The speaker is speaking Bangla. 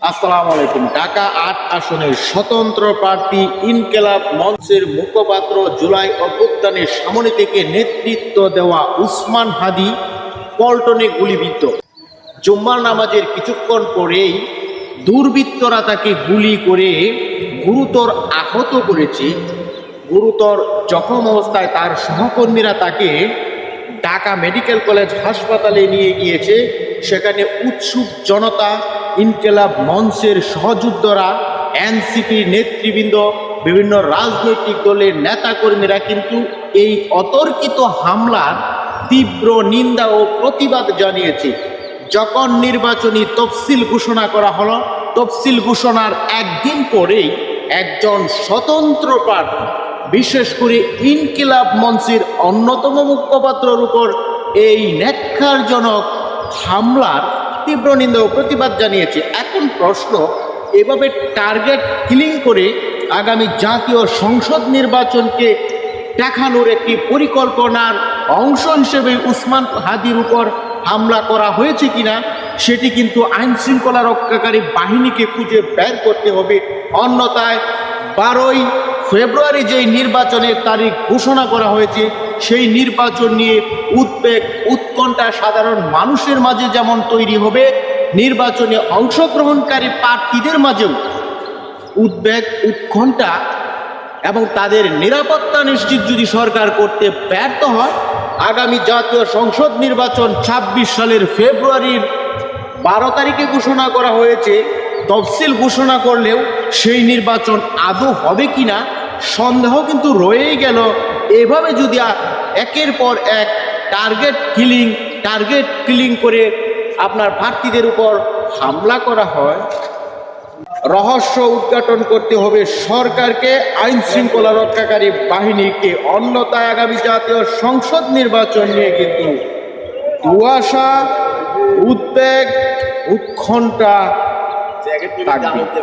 আসসালামু আলাইকুম। ঢাকা ৮ আসনের স্বতন্ত্র প্রার্থী ইনকিলাব মঞ্চের মুখপাত্র জুলাই অভ্যুত্থানের সামনে থেকে নেতৃত্ব দেওয়া উসমান হাদি পল্টনে গুলিবিদ্ধ। জুম্মার নামাজের কিছুক্ষণ পরেই দুর্বৃত্তরা তাকে গুলি করে গুরুতর আহত করেছে। গুরুতর জখম অবস্থায় তার সহকর্মীরা তাকে ঢাকা মেডিকেল কলেজ হাসপাতালে নিয়ে গিয়েছে। সেখানে উৎসুক জনতা, ইনকিলাব মঞ্চের সহযোদ্ধারা, এনসিপির নেতৃবৃন্দ, বিভিন্ন রাজনৈতিক দলের নেতাকর্মীরা কিন্তু এই অতর্কিত হামলার তীব্র নিন্দা ও প্রতিবাদ জানিয়েছে। যখন নির্বাচনী তফসিল ঘোষণা করা হলো, তফসিল ঘোষণার একদিন পরেই একজন স্বতন্ত্র প্রার্থী, বিশেষ করে ইনকিলাব মঞ্চের অন্যতম মুখপাত্রের উপর এই ন্যাক্কারজনক হামলার তীব্র নিন্দা ও প্রতিবাদ জানিয়েছে। এখন প্রশ্ন, এভাবে টার্গেট কিলিং করে আগামী জাতীয় সংসদ নির্বাচনকে দেখানোর একটি পরিকল্পনার অংশ হিসেবে উসমান হাদির উপর হামলা করা হয়েছে কিনা সেটি কিন্তু আইন শৃঙ্খলা রক্ষাকারী বাহিনীকে খুঁজে বের করতে হবে। অন্যথায় 12ই ফেব্রুয়ারি যেই নির্বাচনের তারিখ ঘোষণা করা হয়েছে, সেই নির্বাচন নিয়ে উদ্বেগ উৎকণ্ঠা সাধারণ মানুষের মাঝে যেমন তৈরি হবে, নির্বাচনে অংশগ্রহণকারী প্রার্থীদের মাঝেও উদ্বেগ উৎকণ্ঠা এবং তাদের নিরাপত্তা নিশ্চিত যদি সরকার করতে ব্যর্থ হয়, আগামী জাতীয় সংসদ নির্বাচন ২৬ সালের ফেব্রুয়ারির 12 তারিখে ঘোষণা করা হয়েছে। তফসিল ঘোষণা করলেও সেই নির্বাচন আদৌ হবে কিনা সন্দেহ কিন্তু রয়েই গেল। এভাবে যদি একের পর এক টার্গেট কিলিং করে আপনার প্রার্থীদের উপর হামলা করা হয়, রহস্য উদ্ঘাটন করতে হবে সরকারকে, আইন শৃঙ্খলা রক্ষাকারী বাহিনীকে। অন্যথায় আগামী জাতীয় সংসদ নির্বাচন নিয়ে কিন্তু দুয়াশা, উদ্বেগ, উৎকণ্ঠা থাকবে।